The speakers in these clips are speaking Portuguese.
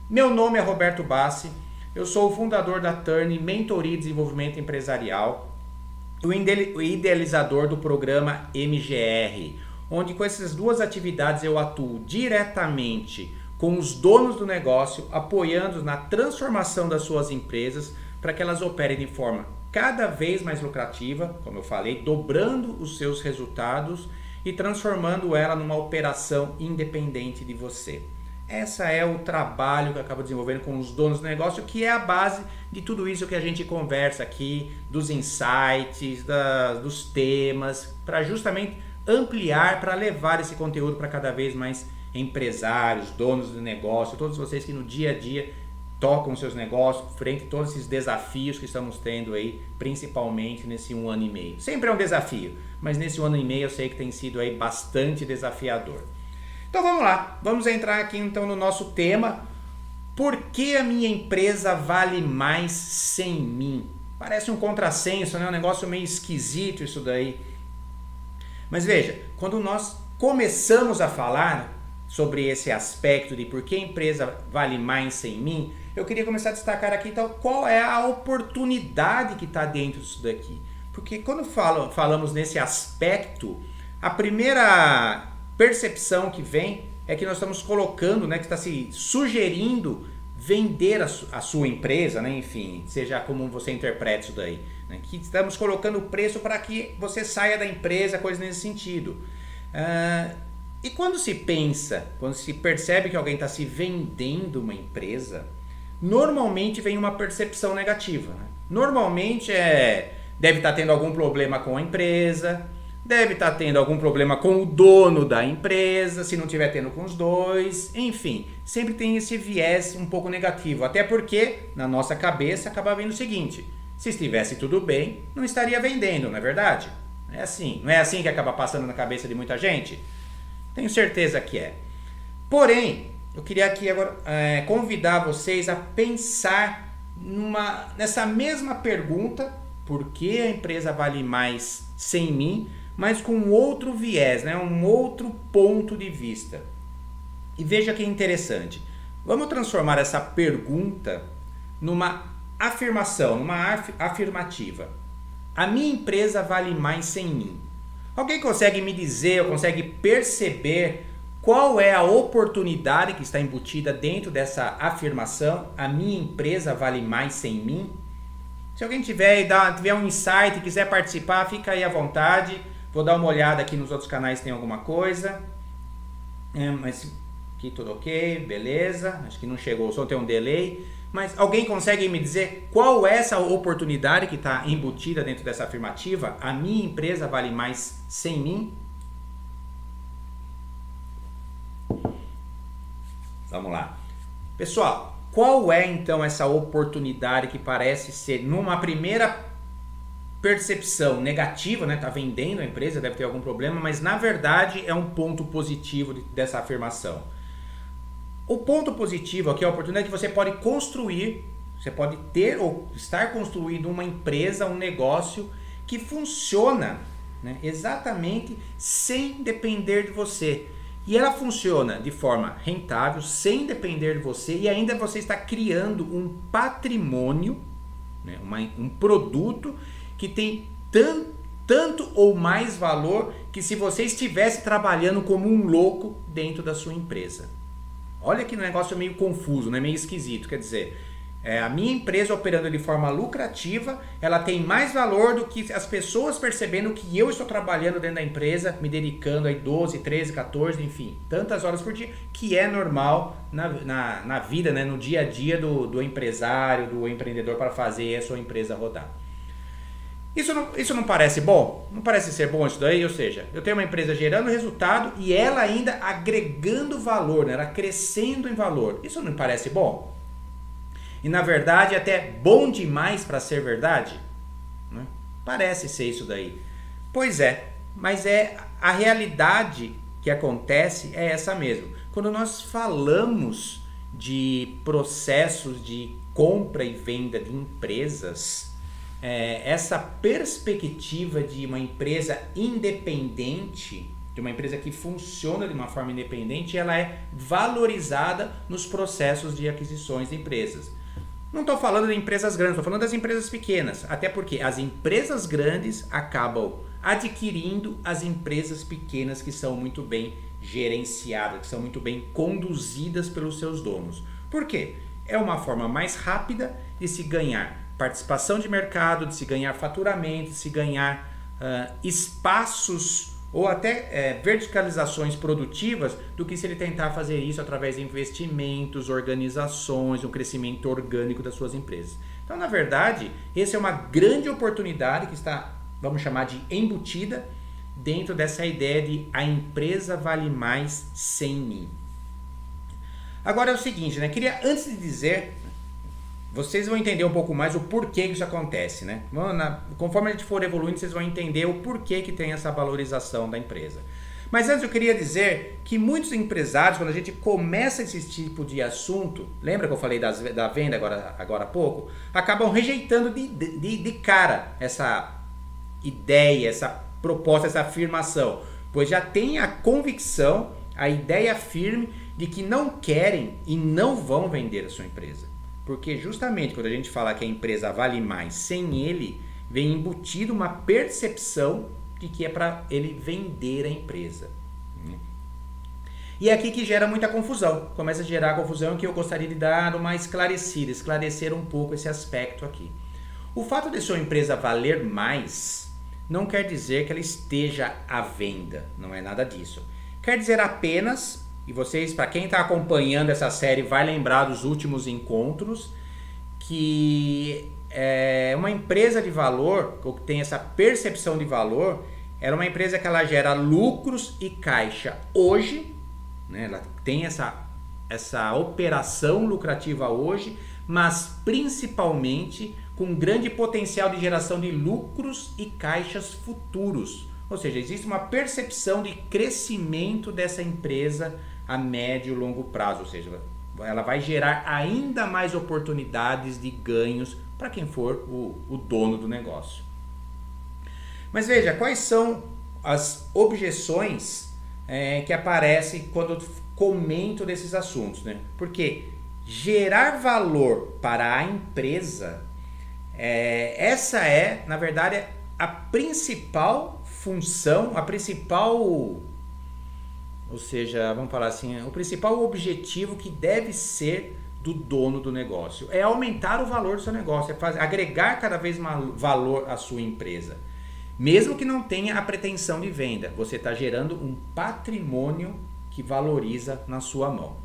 Meu nome é Roberto Bassi, eu sou o fundador da Turn Mentoria e Desenvolvimento Empresarial, o idealizador do programa MGR, onde com essas duas atividades eu atuo diretamente com os donos do negócio, apoiando na transformação das suas empresas para que elas operem de forma cada vez mais lucrativa, como eu falei, dobrando os seus resultados e transformando ela numa operação independente de você. Esse é o trabalho que eu acabo desenvolvendo com os donos do negócio, que é a base de tudo isso que a gente conversa aqui, dos insights, dos temas, para justamente ampliar, para levar esse conteúdo para cada vez mais empresários, donos do negócio, todos vocês que no dia a dia tocam seus negócios, frente a todos esses desafios que estamos tendo aí, principalmente nesse 1 ano e meio. Sempre é um desafio, mas nesse 1 ano e meio eu sei que tem sido aí bastante desafiador. Então vamos lá, vamos entrar aqui então no nosso tema. Por que a minha empresa vale mais sem mim? Parece um contrassenso, né? Um negócio meio esquisito isso daí. Mas veja, quando nós começamos a falar sobre esse aspecto de por que a empresa vale mais sem mim, eu queria começar a destacar aqui então qual é a oportunidade que está dentro disso daqui. Porque quando falamos nesse aspecto, a primeira percepção que vem é que nós estamos colocando, né, que está se sugerindo vender a sua empresa, né, enfim, seja como você interpreta isso daí, né, que estamos colocando o preço para que você saia da empresa, coisa nesse sentido. E quando se pensa, quando se percebe que alguém está se vendendo uma empresa, normalmente vem uma percepção negativa, né? Normalmente deve estar tendo algum problema com a empresa, deve estar tendo algum problema com o dono da empresa, se não estiver tendo com os dois, enfim, sempre tem esse viés um pouco negativo, até porque na nossa cabeça acaba vendo o seguinte: se estivesse tudo bem, não estaria vendendo, não é verdade? É assim, não é assim que acaba passando na cabeça de muita gente? Tenho certeza que é. Porém, eu queria aqui agora convidar vocês a pensar nessa mesma pergunta, por que a empresa vale mais sem mim, mas com outro viés, né? Um outro ponto de vista. E veja que interessante. Vamos transformar essa pergunta numa afirmação, numa afirmativa. A minha empresa vale mais sem mim. Alguém consegue me dizer, ou consegue perceber qual é a oportunidade que está embutida dentro dessa afirmação? A minha empresa vale mais sem mim? Se alguém tiver um insight e quiser participar, fica aí à vontade. Vou dar uma olhada aqui nos outros canais se tem alguma coisa. Mas aqui tudo ok, beleza. Acho que não chegou, só tem um delay. Mas alguém consegue me dizer qual é essa oportunidade que está embutida dentro dessa afirmativa? A minha empresa vale mais sem mim? Vamos lá. Pessoal, qual é então essa oportunidade que parece ser, numa primeira percepção negativa, né? Tá vendendo a empresa, deve ter algum problema, mas na verdade é um ponto positivo dessa afirmação. O ponto positivo aqui é a oportunidade que você pode construir, você pode ter ou estar construindo uma empresa, um negócio que funciona, né, exatamente sem depender de você. E ela funciona de forma rentável, sem depender de você, e ainda você está criando um patrimônio, né, um produto que tem tanto ou mais valor que se você estivesse trabalhando como um louco dentro da sua empresa. Olha que negócio meio confuso, né? Meio esquisito. Quer dizer, a minha empresa operando de forma lucrativa, ela tem mais valor do que as pessoas percebendo que eu estou trabalhando dentro da empresa, me dedicando aí 12, 13, 14, enfim, tantas horas por dia, que é normal na vida, né? No dia a dia do empresário, do empreendedor para fazer a sua empresa rodar. Isso não parece bom? Não parece ser bom isso daí? Ou seja, eu tenho uma empresa gerando resultado e ela ainda agregando valor, né? Ela crescendo em valor. Isso não parece bom? E na verdade é até bom demais para ser verdade? Né? Parece ser isso daí. Pois é, mas a realidade que acontece é essa mesmo. Quando nós falamos de processos de compra e venda de empresas, essa perspectiva de uma empresa independente, de uma empresa que funciona de uma forma independente, ela é valorizada nos processos de aquisições de empresas. Não estou falando de empresas grandes, estou falando das empresas pequenas, até porque as empresas grandes acabam adquirindo as empresas pequenas que são muito bem gerenciadas, que são muito bem conduzidas pelos seus donos. Por quê? É uma forma mais rápida de se ganhar participação de mercado, de se ganhar faturamento, de se ganhar espaços ou até verticalizações produtivas do que se ele tentar fazer isso através de investimentos, organizações, um crescimento orgânico das suas empresas. Então, na verdade, essa é uma grande oportunidade que está, vamos chamar de embutida, dentro dessa ideia de a empresa vale mais sem mim. Agora é o seguinte, né? Queria, antes de dizer, vocês vão entender um pouco mais o porquê que isso acontece, né? Conforme a gente for evoluindo, vocês vão entender o porquê que tem essa valorização da empresa. Mas antes eu queria dizer que muitos empresários, quando a gente começa esse tipo de assunto, lembra que eu falei da venda agora há pouco? Acabam rejeitando de cara essa ideia, essa proposta, essa afirmação, pois já tem a convicção, a ideia firme de que não querem e não vão vender a sua empresa. Porque justamente quando a gente fala que a empresa vale mais sem ele, vem embutido uma percepção de que é para ele vender a empresa. E é aqui que gera muita confusão. Começa a gerar confusão que eu gostaria de dar uma esclarecida, esclarecer um pouco esse aspecto aqui. O fato de sua empresa valer mais não quer dizer que ela esteja à venda. Não é nada disso. Quer dizer apenas... E vocês, para quem está acompanhando essa série, vai lembrar dos últimos encontros, que uma empresa de valor, ou que tem essa percepção de valor, era uma empresa que ela gera lucros e caixa hoje, né? Ela tem essa operação lucrativa hoje, mas principalmente com grande potencial de geração de lucros e caixas futuros. Ou seja, existe uma percepção de crescimento dessa empresa a médio e longo prazo, ou seja, ela vai gerar ainda mais oportunidades de ganhos para quem for o dono do negócio. Mas veja, quais são as objeções que aparecem quando eu comento desses assuntos, né? Porque gerar valor para a empresa, essa é, na verdade, a principal função, a principal... Ou seja, vamos falar assim, o principal objetivo que deve ser do dono do negócio é aumentar o valor do seu negócio, é agregar cada vez mais valor à sua empresa. Mesmo que não tenha a pretensão de venda, você está gerando um patrimônio que valoriza na sua mão.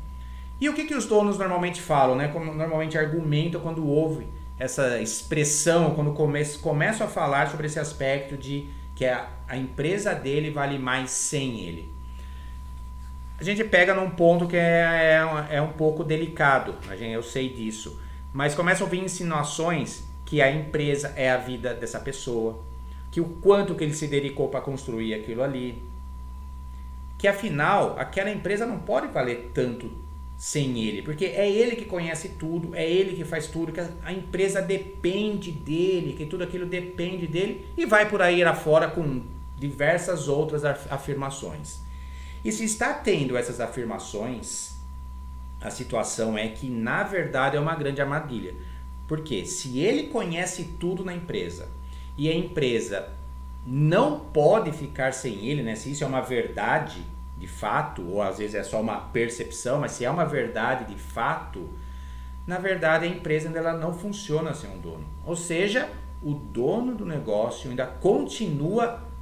E o que os donos normalmente falam, né? Como normalmente argumentam quando ouve essa expressão, quando começam a falar sobre esse aspecto de que a empresa dele vale mais sem ele. A gente pega num ponto que é um pouco delicado, eu sei disso, mas começam a ouvir insinuações que a empresa é a vida dessa pessoa, que o quanto que ele se dedicou para construir aquilo ali, que afinal aquela empresa não pode valer tanto sem ele, porque é ele que conhece tudo, é ele que faz tudo, que a empresa depende dele, que tudo aquilo depende dele, e vai por aí afora com diversas outras afirmações. E se está tendo essas afirmações, a situação é que na verdade é uma grande armadilha. Porque se ele conhece tudo na empresa e a empresa não pode ficar sem ele, né? Se isso é uma verdade de fato, ou às vezes é só uma percepção, mas se é uma verdade de fato, na verdade a empresa ainda ela não funciona sem um dono. Ou seja, o dono do negócio ainda continua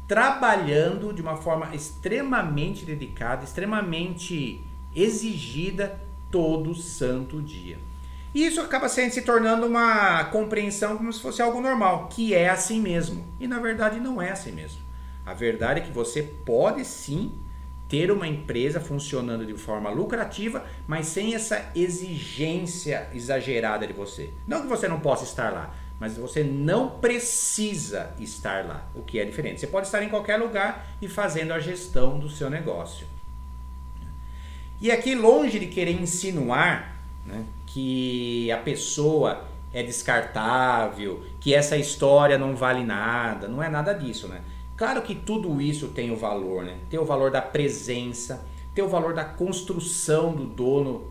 trabalhando de uma forma extremamente dedicada, extremamente exigida todo santo dia. E isso acaba se tornando uma compreensão como se fosse algo normal, que é assim mesmo. E na verdade não é assim mesmo. A verdade é que você pode sim ter uma empresa funcionando de forma lucrativa, mas sem essa exigência exagerada de você. Não que você não possa estar lá, mas você não precisa estar lá, o que é diferente. Você pode estar em qualquer lugar e fazendo a gestão do seu negócio. E aqui, longe de querer insinuar, né, que a pessoa é descartável, que essa história não vale nada, não é nada disso, né? Claro que tudo isso tem o valor, né? Tem o valor da presença, tem o valor da construção do dono,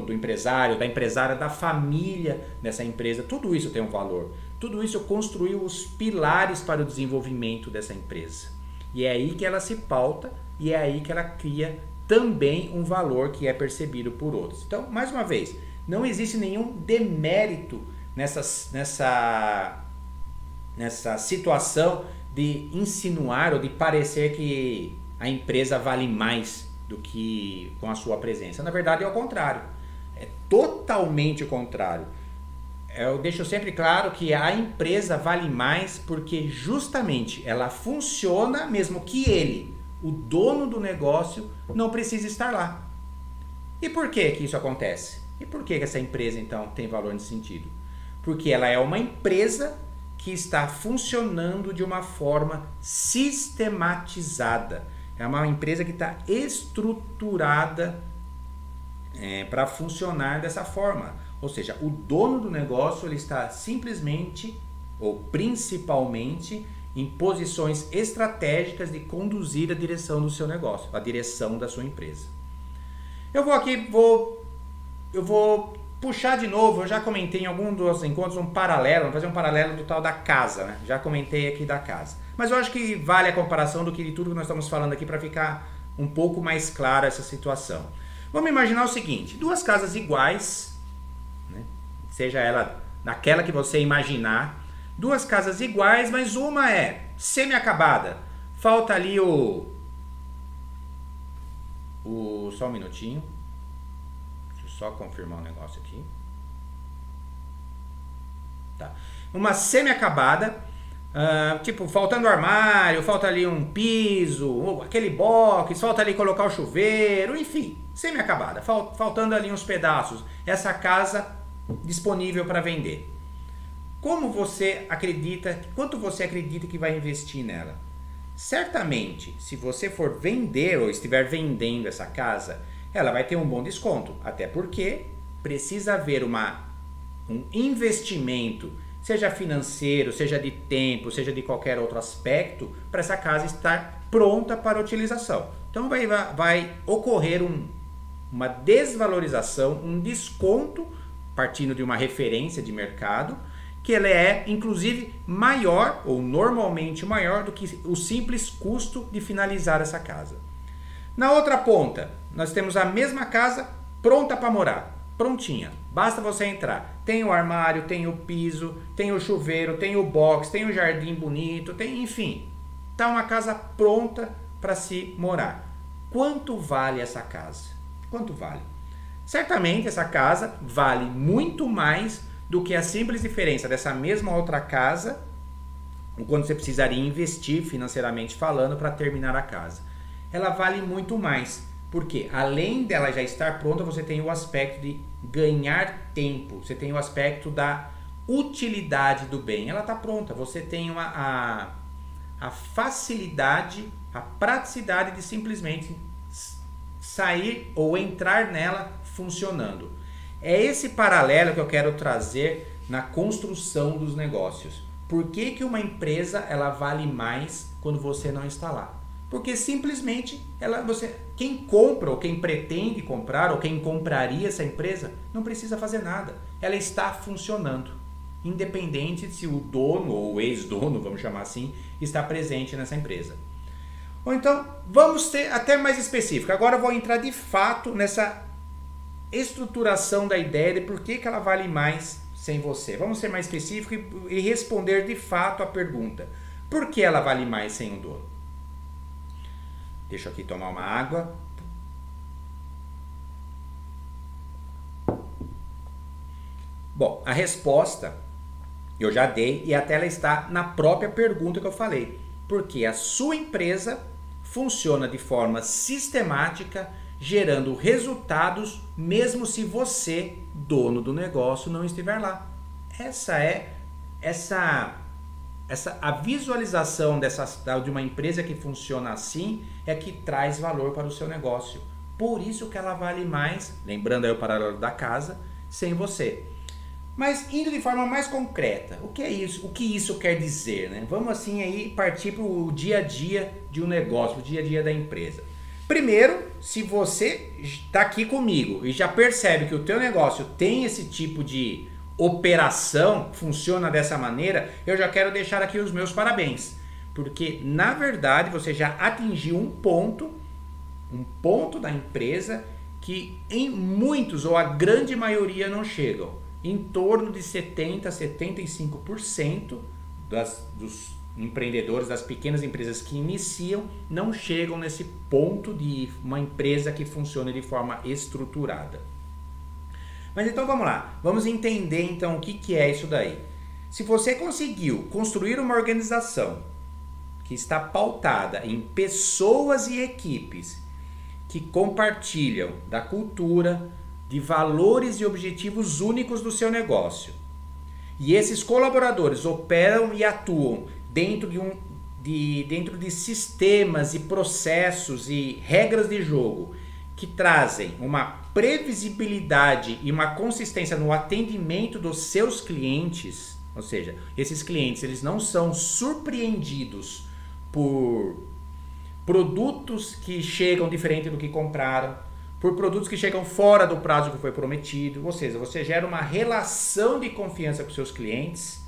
do empresário, da empresária, da família dessa empresa. Tudo isso tem um valor. Tudo isso construiu os pilares para o desenvolvimento dessa empresa. E é aí que ela se pauta e é aí que ela cria também um valor que é percebido por outros. Então, mais uma vez, não existe nenhum demérito nessa situação de insinuar ou de parecer que a empresa vale mais do que com a sua presença. Na verdade é o contrário, é totalmente o contrário. Eu deixo sempre claro que a empresa vale mais porque justamente ela funciona mesmo que ele, o dono do negócio, não precise estar lá. E por que isso acontece? E por que essa empresa então tem valor nesse sentido? Porque ela é uma empresa que está funcionando de uma forma sistematizada. É uma empresa que está estruturada para funcionar dessa forma. Ou seja, o dono do negócio ele está simplesmente ou principalmente em posições estratégicas de conduzir a direção do seu negócio, a direção da sua empresa. Eu vou puxar de novo, eu já comentei em algum dos encontros um paralelo, vamos fazer um paralelo do tal da casa, né? Já comentei aqui da casa. Mas eu acho que vale a comparação de tudo que nós estamos falando aqui para ficar um pouco mais clara essa situação. Vamos imaginar o seguinte, duas casas iguais, né? Seja ela naquela que você imaginar, duas casas iguais, mas uma é semi-acabada. Falta ali só um minutinho. Só confirmar um negócio aqui. Tá. Uma semi-acabada, tipo, faltando armário, falta ali um piso, aquele box, falta ali colocar o chuveiro, enfim, semi-acabada, faltando ali uns pedaços. Essa casa disponível para vender. Como você acredita, quanto você acredita que vai investir nela? Certamente, se você for vender ou estiver vendendo essa casa, ela vai ter um bom desconto, até porque precisa haver um investimento, seja financeiro, seja de tempo, seja de qualquer outro aspecto, para essa casa estar pronta para utilização. Então vai ocorrer uma desvalorização, um desconto, partindo de uma referência de mercado, que ela é inclusive maior ou normalmente maior do que o simples custo de finalizar essa casa. Na outra ponta, nós temos a mesma casa pronta para morar, prontinha. Basta você entrar. Tem o armário, tem o piso, tem o chuveiro, tem o box, tem o jardim bonito, enfim. Tá uma casa pronta para se morar. Quanto vale essa casa? Quanto vale? Certamente essa casa vale muito mais do que a simples diferença dessa mesma outra casa, quando você precisaria investir financeiramente falando para terminar a casa. Ela vale muito mais, porque além dela já estar pronta, você tem o aspecto de ganhar tempo, você tem o aspecto da utilidade do bem. Ela está pronta, você tem a facilidade, a praticidade de simplesmente sair ou entrar nela funcionando. É esse paralelo que eu quero trazer na construção dos negócios. Por que uma empresa ela vale mais quando você não está lá? Porque simplesmente quem compra ou quem pretende comprar ou quem compraria essa empresa não precisa fazer nada. Ela está funcionando, independente se o dono ou o ex-dono, vamos chamar assim, está presente nessa empresa. Ou então, vamos ser até mais específico. Agora eu vou entrar de fato nessa estruturação da ideia de por que ela vale mais sem você. Vamos ser mais específico e responder de fato a pergunta. Por que ela vale mais sem o dono? Deixa eu aqui tomar uma água. Bom, a resposta eu já dei e até ela está na própria pergunta que eu falei. Porque a sua empresa funciona de forma sistemática, gerando resultados, mesmo se você, dono do negócio, não estiver lá. A visualização de uma empresa que funciona assim é que traz valor para o seu negócio. Por isso que ela vale mais, lembrando aí o paralelo da casa, sem você. Mas indo de forma mais concreta, o que é isso? O que isso quer dizer, né? Vamos assim aí partir para o dia a dia de um negócio, o dia a dia da empresa. Primeiro, se você está aqui comigo e já percebe que o teu negócio tem esse tipo de operação, funciona dessa maneira, eu já quero deixar aqui os meus parabéns. Porque, na verdade, você já atingiu um ponto da empresa que em muitos ou a grande maioria não chegam. Em torno de 70% a 75% dos empreendedores, das pequenas empresas que iniciam, não chegam nesse ponto de uma empresa que funcione de forma estruturada. Mas então vamos lá, vamos entender então o que é isso daí. Se você conseguiu construir uma organização que está pautada em pessoas e equipes que compartilham da cultura, de valores e objetivos únicos do seu negócio. E esses colaboradores operam e atuam dentro de sistemas e processos e regras de jogo que trazem uma previsibilidade e uma consistência no atendimento dos seus clientes, ou seja, esses clientes eles não são surpreendidos por produtos que chegam diferente do que compraram, por produtos que chegam fora do prazo que foi prometido, ou seja, você gera uma relação de confiança com seus clientes,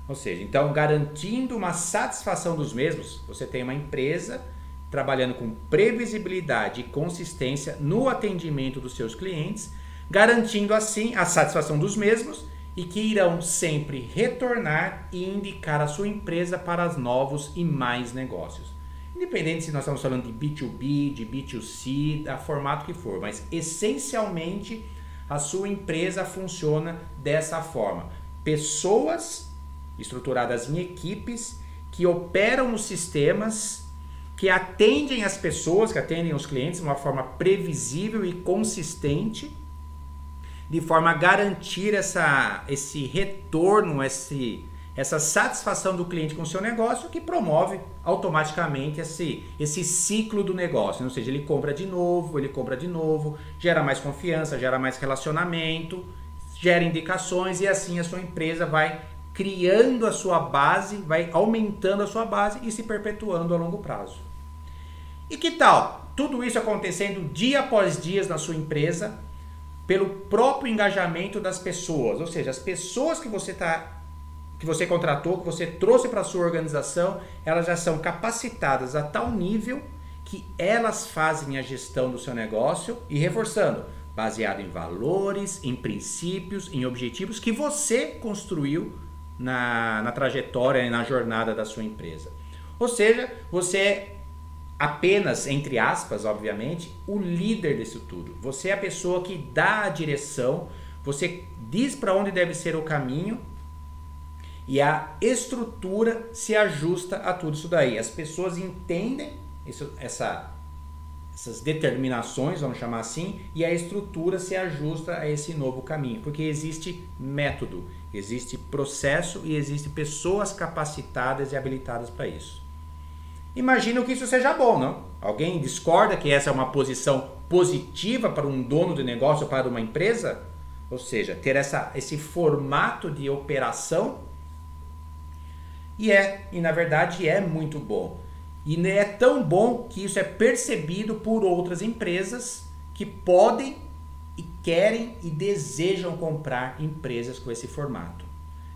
ou seja, então garantindo uma satisfação dos mesmos, você tem uma empresa trabalhando com previsibilidade e consistência no atendimento dos seus clientes, garantindo assim a satisfação dos mesmos e que irão sempre retornar e indicar a sua empresa para os novos e mais negócios. Independente se nós estamos falando de B2B, de B2C, da formato que for, mas essencialmente a sua empresa funciona dessa forma. Pessoas estruturadas em equipes que operam os sistemas, que atendem as pessoas, que atendem os clientes de uma forma previsível e consistente, de forma a garantir esse retorno, essa satisfação do cliente com o seu negócio, que promove automaticamente esse ciclo do negócio. Ou seja, ele compra de novo, gera mais confiança, gera mais relacionamento, gera indicações e assim a sua empresa vai criando a sua base, vai aumentando a sua base e se perpetuando a longo prazo. E que tal tudo isso acontecendo dia após dia na sua empresa pelo próprio engajamento das pessoas, ou seja, as pessoas que você contratou, que você trouxe para a sua organização, elas já são capacitadas a tal nível que elas fazem a gestão do seu negócio e reforçando, baseado em valores, em princípios, em objetivos que você construiu na trajetória e na jornada da sua empresa. Ou seja, você é apenas, entre aspas, obviamente, o líder disso tudo. Você é a pessoa que dá a direção, você diz para onde deve ser o caminho e a estrutura se ajusta a tudo isso daí. As pessoas entendem essas determinações, vamos chamar assim, e a estrutura se ajusta a esse novo caminho, porque existe método, existe processo e existe pessoas capacitadas e habilitadas para isso. Imagino que isso seja bom, não? Alguém discorda que essa é uma posição positiva para um dono de negócio, para uma empresa? Ou seja, ter esse formato de operação? E na verdade é muito bom. E é tão bom que isso é percebido por outras empresas que podem e querem e desejam comprar empresas com esse formato.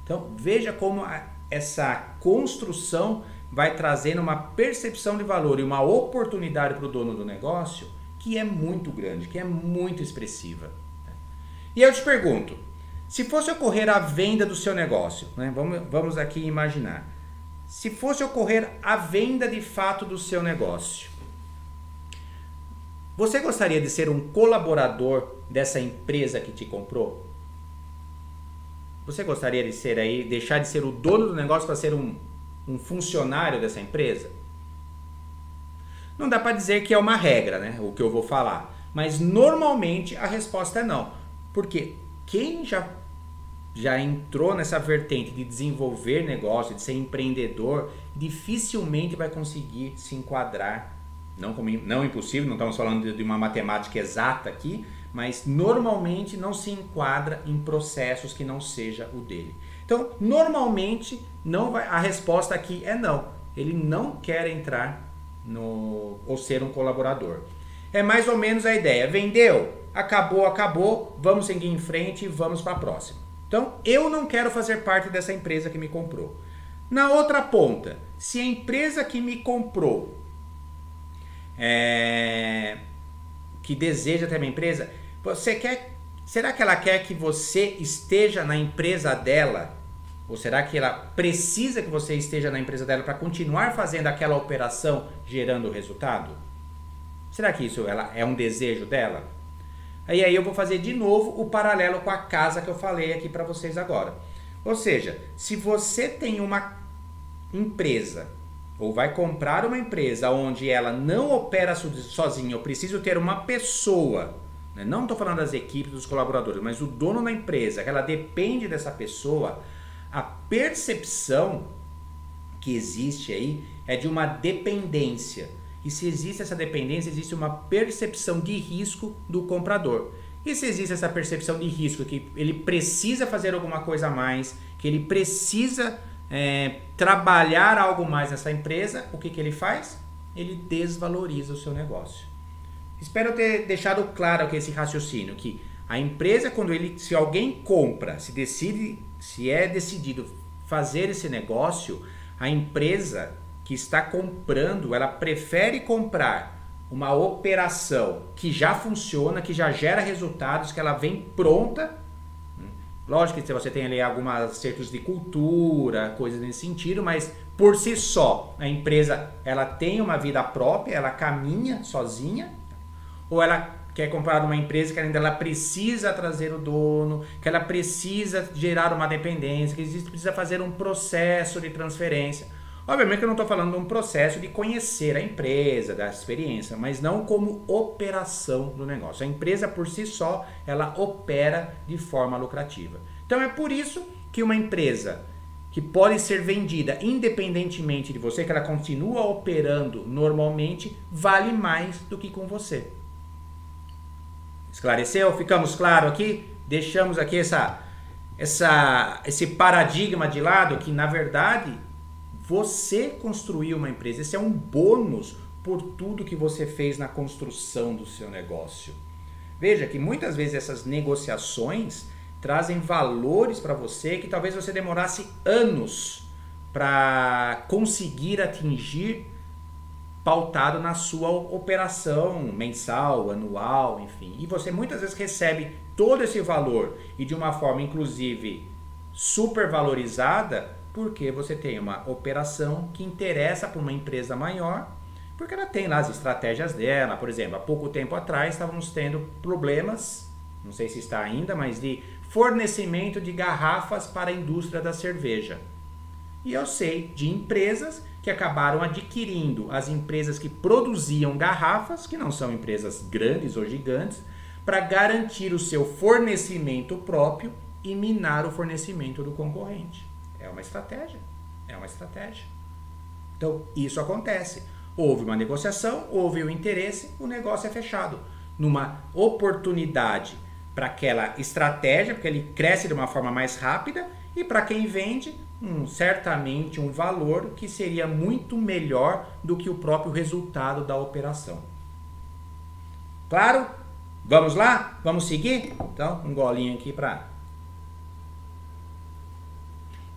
Então veja como essa construção vai trazendo uma percepção de valor e uma oportunidade para o dono do negócio que é muito grande, que é muito expressiva. E eu te pergunto, se fosse ocorrer a venda do seu negócio, né? Vamos aqui imaginar, se fosse ocorrer a venda de fato do seu negócio, você gostaria de ser um colaborador dessa empresa que te comprou? Você gostaria de ser deixar de ser o dono do negócio para ser um funcionário dessa empresa? Não dá para dizer que é uma regra, né? O que eu vou falar. Mas normalmente a resposta é não. Porque quem já entrou nessa vertente de desenvolver negócio, de ser empreendedor, dificilmente vai conseguir se enquadrar. Não impossível, não estamos falando de uma matemática exata aqui, mas normalmente não se enquadra em processos que não seja o dele. Então, normalmente não vai, a resposta aqui é não. Ele não quer entrar ou ser um colaborador. É mais ou menos a ideia. Vendeu, acabou, vamos seguir em frente e vamos para a próxima. Então, eu não quero fazer parte dessa empresa que me comprou. Na outra ponta, se a empresa que me comprou, que deseja ter uma empresa, será que ela quer que você esteja na empresa dela? Ou será que ela precisa que você esteja na empresa dela para continuar fazendo aquela operação gerando resultado? Será que isso é um desejo dela? Aí eu vou fazer de novo o paralelo com a casa que eu falei aqui para vocês agora. Ou seja, se você tem uma empresa ou vai comprar uma empresa onde ela não opera sozinha, eu preciso ter uma pessoa, né? Não estou falando das equipes, dos colaboradores, mas o dono da empresa, que ela depende dessa pessoa, a percepção que existe aí é de uma dependência. E se existe essa dependência, existe uma percepção de risco do comprador. E se existe essa percepção de risco, que ele precisa fazer alguma coisa a mais, que ele precisa trabalhar algo mais nessa empresa, o que ele faz? Ele desvaloriza o seu negócio. Espero ter deixado claro aqui esse raciocínio, que a empresa, se alguém compra, se é decidido fazer esse negócio, a empresa que está comprando, ela prefere comprar uma operação que já funciona, que já gera resultados, que ela vem pronta. Lógico que você tem ali alguns acertos de cultura, coisas nesse sentido, mas por si só, a empresa ela tem uma vida própria, ela caminha sozinha, ou ela quer comprar uma empresa que ainda ela precisa trazer o dono, que ela precisa gerar uma dependência, que precisa fazer um processo de transferência. Obviamente que eu não estou falando de um processo de conhecer a empresa, da experiência, mas não como operação do negócio. A empresa por si só, ela opera de forma lucrativa. Então é por isso que uma empresa que pode ser vendida independentemente de você, que ela continua operando normalmente, vale mais do que com você. Esclareceu? Ficamos claros aqui? Deixamos aqui esse paradigma de lado que, na verdade, você construiu uma empresa. Esse é um bônus por tudo que você fez na construção do seu negócio. Veja que muitas vezes essas negociações trazem valores para você que talvez você demorasse anos para conseguir atingir, pautado na sua operação mensal, anual, enfim. E você muitas vezes recebe todo esse valor e de uma forma inclusive super valorizada, porque você tem uma operação que interessa para uma empresa maior, porque ela tem lá as estratégias dela. Por exemplo, há pouco tempo atrás estávamos tendo problemas, não sei se está ainda, mas de fornecimento de garrafas para a indústria da cerveja. E eu sei de empresas que acabaram adquirindo as empresas que produziam garrafas, que não são empresas grandes ou gigantes, para garantir o seu fornecimento próprio e minar o fornecimento do concorrente. É uma estratégia. Então, isso acontece. Houve uma negociação, houve um interesse, o negócio é fechado. Numa oportunidade para aquela estratégia, porque ele cresce de uma forma mais rápida, e para quem vende, certamente um valor que seria muito melhor do que o próprio resultado da operação. Claro? Vamos lá? Vamos seguir? Então, um golinho aqui para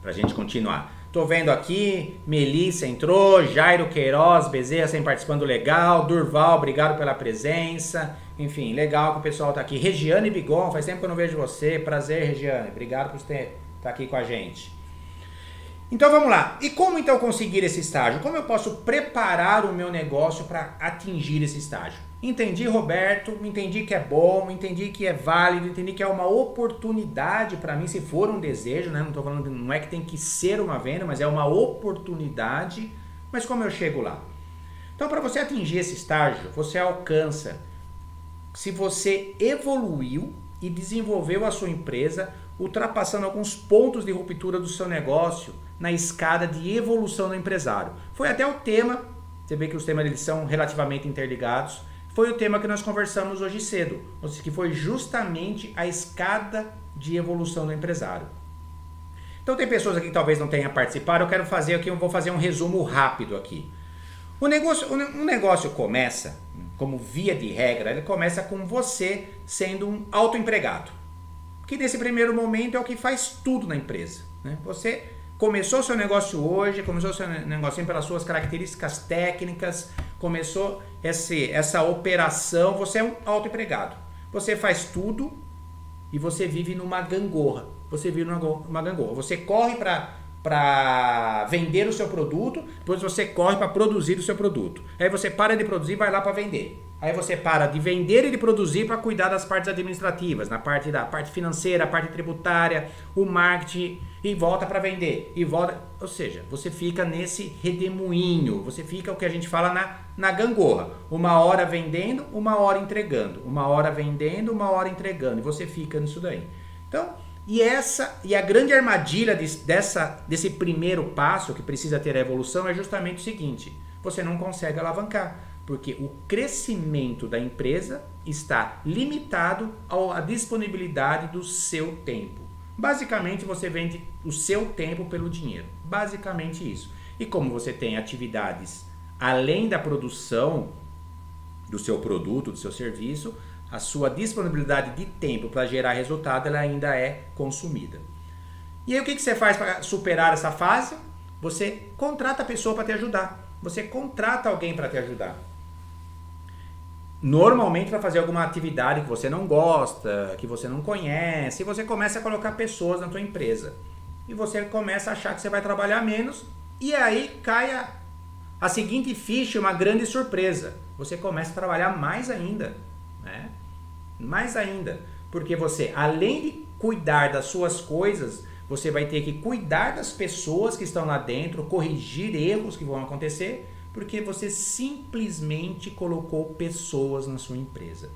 a gente continuar. Tô vendo aqui, Melissa entrou, Jairo Queiroz, Bezerra sempre participando, legal, Durval, obrigado pela presença, enfim, legal que o pessoal tá aqui. Regiane Bigon, faz tempo que eu não vejo você, prazer, Regiane, obrigado por estar aqui com a gente. Então vamos lá, e como então conseguir esse estágio? Como eu posso preparar o meu negócio para atingir esse estágio? Entendi, Roberto, entendi que é bom, entendi que é válido, entendi que é uma oportunidade para mim, se for um desejo, né? Não tô falando, não é que tem que ser uma venda, mas é uma oportunidade. Mas como eu chego lá? Então, para você atingir esse estágio, você alcança se você evoluiu e desenvolveu a sua empresa, ultrapassando alguns pontos de ruptura do seu negócio na escada de evolução do empresário. Foi até o tema, você vê que os temas eles são relativamente interligados, foi o tema que nós conversamos hoje cedo, que foi justamente a escada de evolução do empresário. Então tem pessoas aqui que talvez não tenham participado, eu vou fazer um resumo rápido aqui. Um negócio começa, como via de regra, ele começa com você sendo um autoempregado, que nesse primeiro momento é o que faz tudo na empresa, né? Você começou seu negócio hoje, começou seu negócio pelas suas características técnicas, começou essa operação, você é um autoempregado. Você faz tudo e você vive numa gangorra. Você vive numa gangorra. Você corre para vender o seu produto, depois você corre para produzir o seu produto. Aí você para de produzir e vai lá para vender. Aí você para de vender e de produzir para cuidar das partes administrativas, da parte financeira, a parte tributária, o marketing, e volta para vender. E volta, ou seja, você fica nesse redemoinho, você fica o que a gente fala na gangorra. Uma hora vendendo, uma hora entregando. Uma hora vendendo, uma hora entregando. E você fica nisso daí. Então, e a grande armadilha desse primeiro passo que precisa ter a evolução é justamente o seguinte: você não consegue alavancar, porque o crescimento da empresa está limitado à disponibilidade do seu tempo. Basicamente, você vende o seu tempo pelo dinheiro. Basicamente isso. E como você tem atividades além da produção do seu produto, do seu serviço, a sua disponibilidade de tempo para gerar resultado ela ainda é consumida. E aí o que você faz para superar essa fase? Você contrata a pessoa para te ajudar. Você contrata alguém para te ajudar. Normalmente para fazer alguma atividade que você não gosta, que você não conhece, e você começa a colocar pessoas na tua empresa. E você começa a achar que você vai trabalhar menos, e aí cai a seguinte ficha, uma grande surpresa. Você começa a trabalhar mais ainda, né? Mais ainda, porque você, além de cuidar das suas coisas, você vai ter que cuidar das pessoas que estão lá dentro, corrigir erros que vão acontecer, porque você simplesmente colocou pessoas na sua empresa.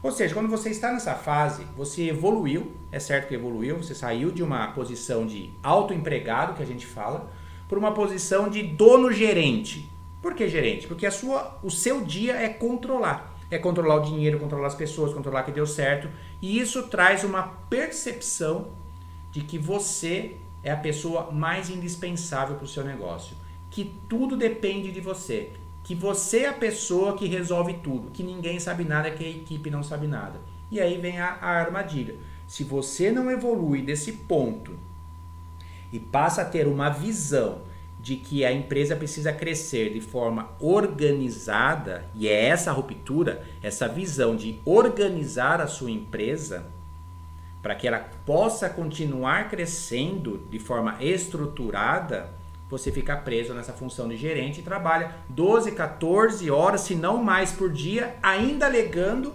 Ou seja, quando você está nessa fase, você evoluiu, é certo que evoluiu, você saiu de uma posição de autoempregado, que a gente fala, para uma posição de dono-gerente. Por que gerente? Porque o seu dia é controlar. É controlar o dinheiro, controlar as pessoas, controlar que deu certo. E isso traz uma percepção de que você é a pessoa mais indispensável para o seu negócio. Que tudo depende de você. Que você é a pessoa que resolve tudo. Que ninguém sabe nada, que a equipe não sabe nada. E aí vem a armadilha. Se você não evolui desse ponto e passa a ter uma visão de que a empresa precisa crescer de forma organizada, e é essa ruptura, essa visão de organizar a sua empresa para que ela possa continuar crescendo de forma estruturada, você fica preso nessa função de gerente e trabalha 12, 14 horas, se não mais por dia, ainda alegando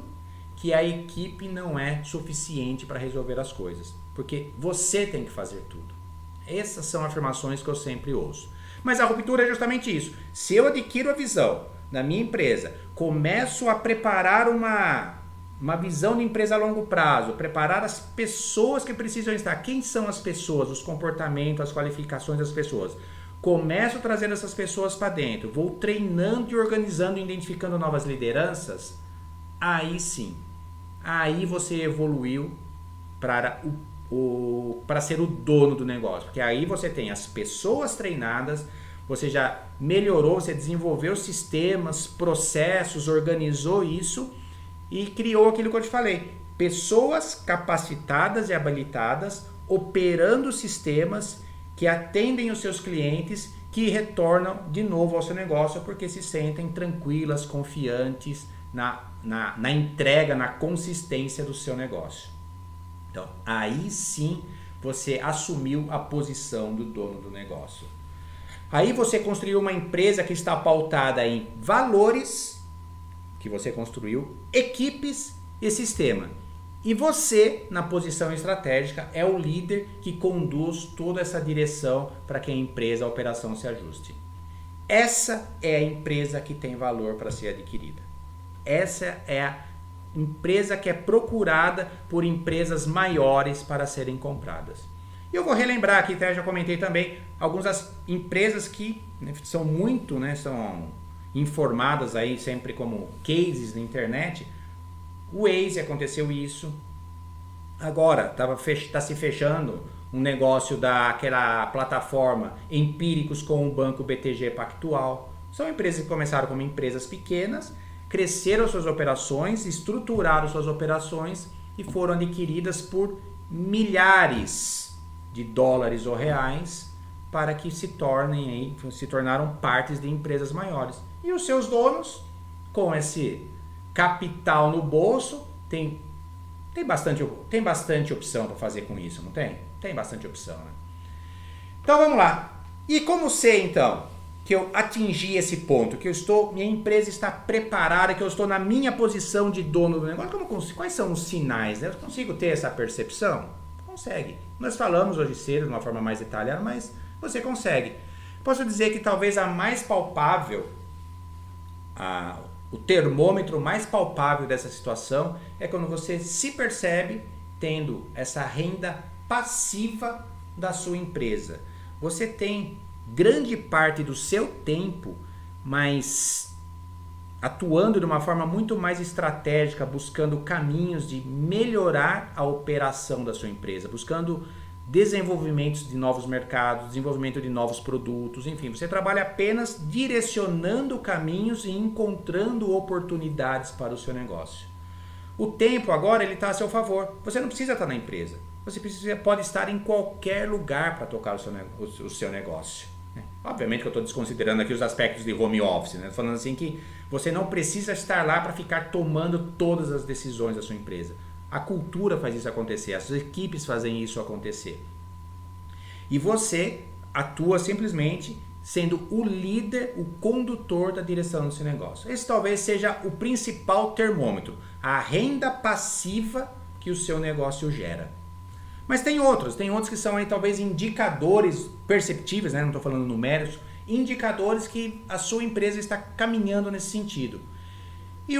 que a equipe não é suficiente para resolver as coisas, porque você tem que fazer tudo. Essas são afirmações que eu sempre ouço. Mas a ruptura é justamente isso. Se eu adquiro a visão da minha empresa, começo a preparar uma visão de empresa a longo prazo, preparar as pessoas que precisam estar. Quem são as pessoas, os comportamentos, as qualificações das pessoas? Começo a trazer essas pessoas para dentro, vou treinando e organizando, identificando novas lideranças. Aí sim, aí você evoluiu para ser o dono do negócio, porque aí você tem as pessoas treinadas, você já melhorou, você desenvolveu sistemas, processos, organizou isso e criou aquilo que eu te falei, pessoas capacitadas e habilitadas operando sistemas que atendem os seus clientes, que retornam de novo ao seu negócio porque se sentem tranquilas, confiantes na entrega, na consistência do seu negócio. Então, aí sim você assumiu a posição do dono do negócio. Aí você construiu uma empresa que está pautada em valores, que você construiu, equipes e sistema. E você, na posição estratégica, é o líder que conduz toda essa direção para que a empresa, a operação se ajuste. Essa é a empresa que tem valor para ser adquirida. Essa é a empresa que é procurada por empresas maiores para serem compradas. E eu vou relembrar aqui, já comentei também, algumas das empresas que são muito, são informadas aí sempre como cases na internet. O Waze aconteceu isso. Agora está se fechando um negócio daquela plataforma Empíricos com o banco BTG Pactual. São empresas que começaram como empresas pequenas, cresceram suas operações, estruturaram suas operações e foram adquiridas por milhares de dólares ou reais para que se tornaram partes de empresas maiores. E os seus donos, com esse capital no bolso, tem bastante opção para fazer com isso, não tem? Tem bastante opção, né? Então vamos lá. E como sei então que eu atingi esse ponto, que minha empresa está preparada, que eu estou na minha posição de dono do negócio? Quais são os sinais, né? Eu consigo ter essa percepção? Consegue. Nós falamos hoje cedo de uma forma mais detalhada, mas você consegue. Posso dizer que talvez a mais palpável, o termômetro mais palpável dessa situação é quando você se percebe tendo essa renda passiva da sua empresa. Você tem grande parte do seu tempo, mas atuando de uma forma muito mais estratégica, buscando caminhos de melhorar a operação da sua empresa, buscando desenvolvimentos de novos mercados, desenvolvimento de novos produtos, enfim, você trabalha apenas direcionando caminhos e encontrando oportunidades para o seu negócio. O tempo agora ele está a seu favor, você não precisa estar na empresa, você pode estar em qualquer lugar para tocar o seu negócio. Obviamente que eu estou desconsiderando aqui os aspectos de home office, né? Falando assim que você não precisa estar lá para ficar tomando todas as decisões da sua empresa. A cultura faz isso acontecer, as equipes fazem isso acontecer. E você atua simplesmente sendo o líder, o condutor da direção do seu negócio. Esse talvez seja o principal termômetro, a renda passiva que o seu negócio gera. Mas tem outros que são aí talvez indicadores perceptíveis, né? Não estou falando numéricos, indicadores que a sua empresa está caminhando nesse sentido. E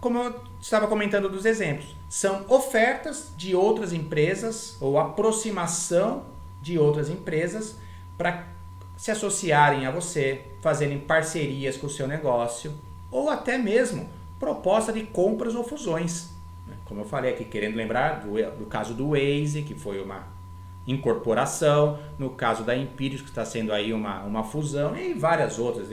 como eu estava comentando dos exemplos, são ofertas de outras empresas ou aproximação de outras empresas para se associarem a você, fazerem parcerias com o seu negócio ou até mesmo proposta de compras ou fusões. Como eu falei aqui, querendo lembrar do caso do Waze, que foi uma incorporação, no caso da Empíricos, que está sendo aí uma fusão, e várias outras,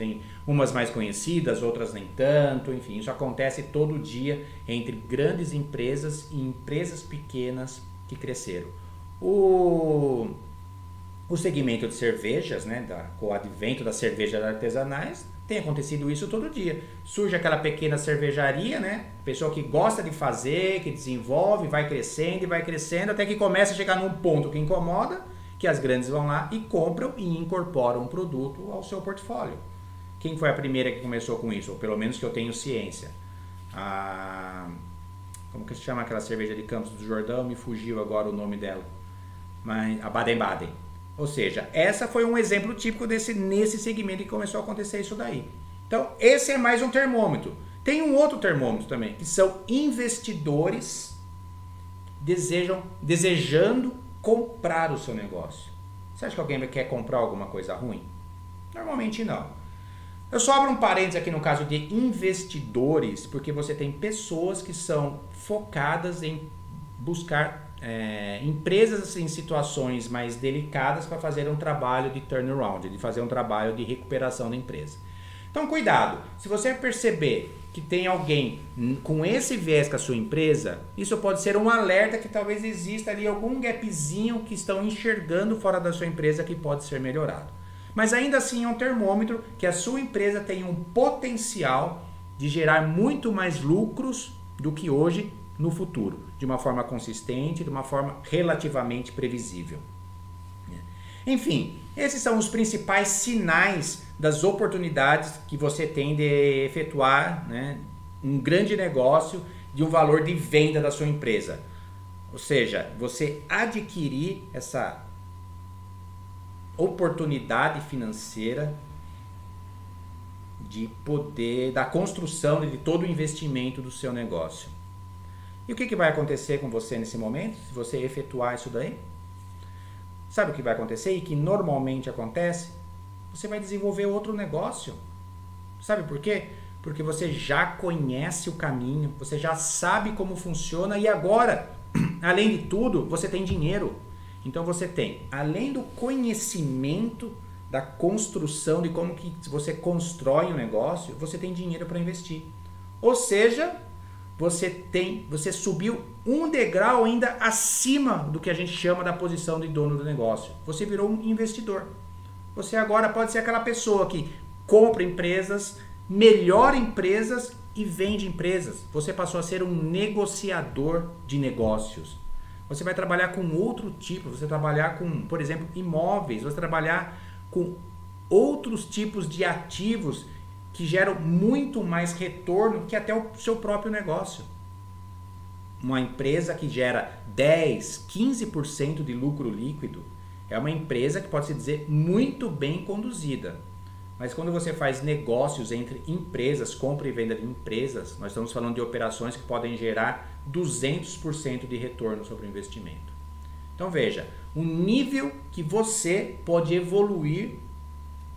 umas mais conhecidas, outras nem tanto, enfim, isso acontece todo dia entre grandes empresas e empresas pequenas que cresceram. O segmento de cervejas, né, com o advento das cervejas artesanais, tem acontecido isso todo dia. Surge aquela pequena cervejaria, né? Pessoa que gosta de fazer, que desenvolve, vai crescendo, até que começa a chegar num ponto que incomoda, que as grandes vão lá e compram e incorporam um produto ao seu portfólio. Quem foi a primeira que começou com isso? Ou pelo menos que eu tenho ciência. Como que se chama aquela cerveja de Campos do Jordão? Me fugiu agora o nome dela. Mas, a Baden-Baden. Ou seja, essa foi um exemplo típico nesse segmento que começou a acontecer isso daí. Então, esse é mais um termômetro. Tem um outro termômetro também, que são investidores desejando comprar o seu negócio. Você acha que alguém quer comprar alguma coisa ruim? Normalmente não. Eu só abro um parênteses aqui no caso de investidores, porque você tem pessoas que são focadas em buscar empresas em situações mais delicadas para fazer um trabalho de turnaround, de fazer um trabalho de recuperação da empresa. Então cuidado, se você perceber que tem alguém com esse viés com a sua empresa, isso pode ser um alerta que talvez exista ali algum gapzinho que estão enxergando fora da sua empresa que pode ser melhorado. Mas ainda assim é um termômetro que a sua empresa tem um potencial de gerar muito mais lucros do que hoje no futuro, de uma forma consistente, de uma forma relativamente previsível. Enfim, esses são os principais sinais das oportunidades que você tem de efetuar, né, um grande negócio de um valor de venda da sua empresa. Ou seja, você adquirir essa oportunidade financeira de poder, da construção de todo o investimento do seu negócio. E o que vai acontecer com você nesse momento, se você efetuar isso daí? Sabe o que vai acontecer e que normalmente acontece? Você vai desenvolver outro negócio. Sabe por quê? Porque você já conhece o caminho, você já sabe como funciona e agora, além de tudo, você tem dinheiro. Então você tem, além do conhecimento da construção, de como que você constrói um negócio, você tem dinheiro para investir. Ou seja, você subiu um degrau ainda acima do que a gente chama da posição de dono do negócio. Você virou um investidor. Você agora pode ser aquela pessoa que compra empresas, melhora empresas e vende empresas. Você passou a ser um negociador de negócios. Você vai trabalhar com outro tipo, você vai trabalhar com, por exemplo, imóveis, você vai trabalhar com outros tipos de ativos que geram muito mais retorno que até o seu próprio negócio. Uma empresa que gera 10, 15% de lucro líquido é uma empresa que pode se dizer muito bem conduzida. Mas quando você faz negócios entre empresas, compra e venda de empresas, nós estamos falando de operações que podem gerar 200% de retorno sobre o investimento. Então veja, o nível que você pode evoluir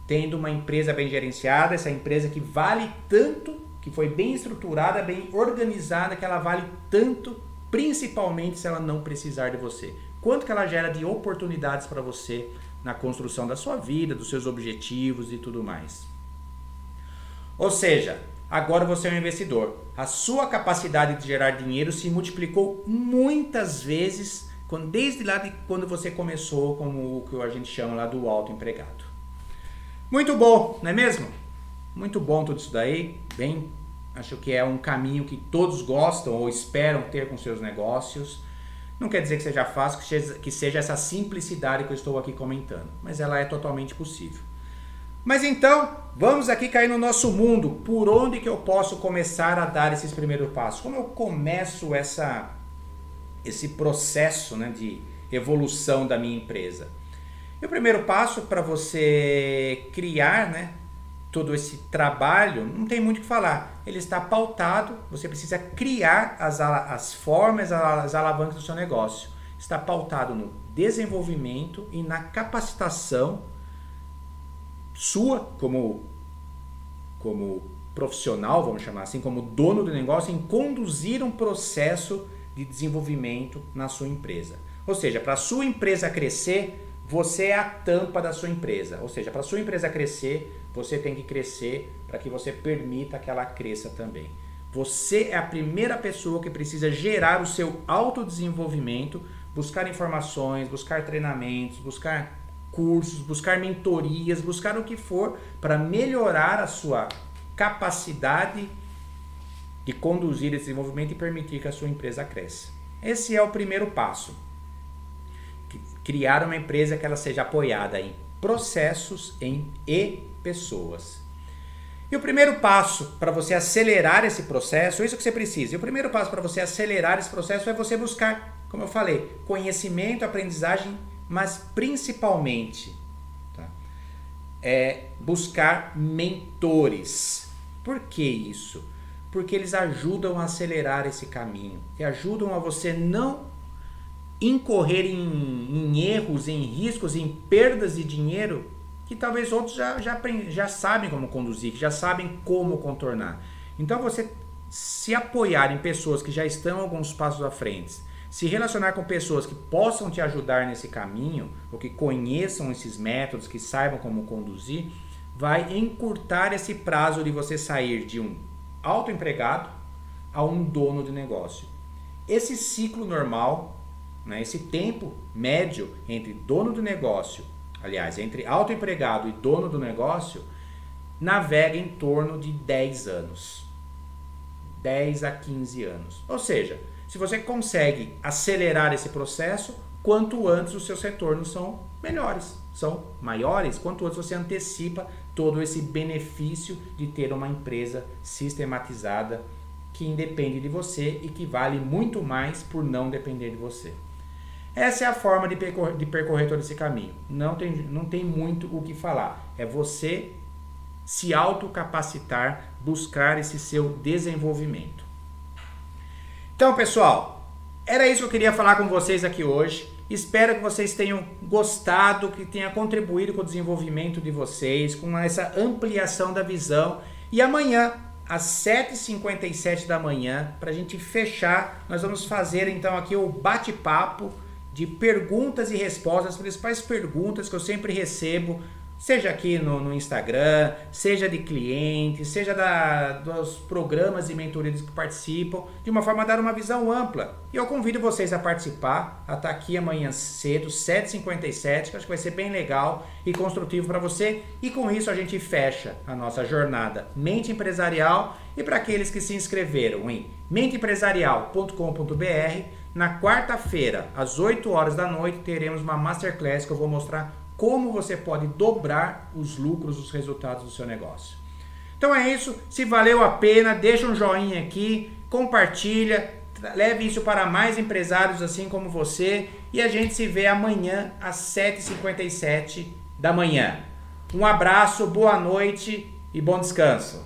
tendo uma empresa bem gerenciada, essa empresa que vale tanto, que foi bem estruturada, bem organizada, que ela vale tanto, principalmente se ela não precisar de você. Quanto que ela gera de oportunidades para você na construção da sua vida, dos seus objetivos e tudo mais. Ou seja, agora você é um investidor. A sua capacidade de gerar dinheiro se multiplicou muitas vezes desde lá de quando você começou como o que a gente chama lá do autoempregado. Muito bom, não é mesmo? Muito bom tudo isso daí. Bem, acho que é um caminho que todos gostam ou esperam ter com seus negócios. Não quer dizer que seja fácil, que seja essa simplicidade que eu estou aqui comentando, mas ela é totalmente possível. Mas então, vamos aqui cair no nosso mundo. Por onde que eu posso começar a dar esses primeiros passos? Como eu começo esse processo, né, de evolução da minha empresa? E o primeiro passo para você criar, né, todo esse trabalho, não tem muito o que falar. Ele está pautado, você precisa criar as formas, as alavancas do seu negócio. Está pautado no desenvolvimento e na capacitação sua como profissional, vamos chamar assim, como dono do negócio, em conduzir um processo de desenvolvimento na sua empresa. Ou seja, para a sua empresa crescer, você é a tampa da sua empresa. Ou seja, para a sua empresa crescer, você tem que crescer para que você permita que ela cresça também. Você é a primeira pessoa que precisa gerar o seu autodesenvolvimento, buscar informações, buscar treinamentos, buscar cursos, buscar mentorias, buscar o que for para melhorar a sua capacidade de conduzir esse desenvolvimento e permitir que a sua empresa cresça. Esse é o primeiro passo. Criar uma empresa que ela seja apoiada em processos e pessoas. E o primeiro passo para você acelerar esse processo, isso que você precisa. E o primeiro passo para você acelerar esse processo é você buscar, como eu falei, conhecimento, aprendizagem, mas principalmente buscar mentores. Por que isso? Porque eles ajudam a acelerar esse caminho e ajudam a você não incorrer em erros, em riscos, em perdas de dinheiro que talvez outros já sabem como conduzir, que já sabem como contornar. Então você se apoiar em pessoas que já estão alguns passos à frente, se relacionar com pessoas que possam te ajudar nesse caminho, ou que conheçam esses métodos, que saibam como conduzir, vai encurtar esse prazo de você sair de um autoempregado a um dono de negócio. Esse ciclo normal, né, esse tempo médio entre dono do negócio, aliás, entre autoempregado e dono do negócio, navega em torno de 10 anos. 10 a 15 anos. Ou seja, se você consegue acelerar esse processo, quanto antes os seus retornos são melhores, são maiores, quanto antes você antecipa todo esse benefício de ter uma empresa sistematizada que independe de você e que vale muito mais por não depender de você. Essa é a forma de percorrer todo esse caminho. Não tem muito o que falar. É você se autocapacitar, buscar esse seu desenvolvimento. Então, pessoal, era isso que eu queria falar com vocês aqui hoje. Espero que vocês tenham gostado, que tenha contribuído com o desenvolvimento de vocês, com essa ampliação da visão E amanhã, às 7h57 da manhã, para a gente fechar, nós vamos fazer então aqui o bate-papo de perguntas e respostas, as principais perguntas que eu sempre recebo, seja aqui no Instagram, seja de clientes, seja dos programas e mentorias que participam, de uma forma a dar uma visão ampla. E eu convido vocês a participar, a estar aqui amanhã cedo, 7h57, que acho que vai ser bem legal e construtivo para você. E com isso a gente fecha a nossa jornada Mente Empresarial. E para aqueles que se inscreveram em menteempresarial.com.br, na quarta-feira, às 8 horas da noite, teremos uma Masterclass que eu vou mostrar como você pode dobrar os lucros, os resultados do seu negócio. Então é isso, se valeu a pena, deixa um joinha aqui, compartilha, leve isso para mais empresários assim como você e a gente se vê amanhã às 7h57 da manhã. Um abraço, boa noite e bom descanso.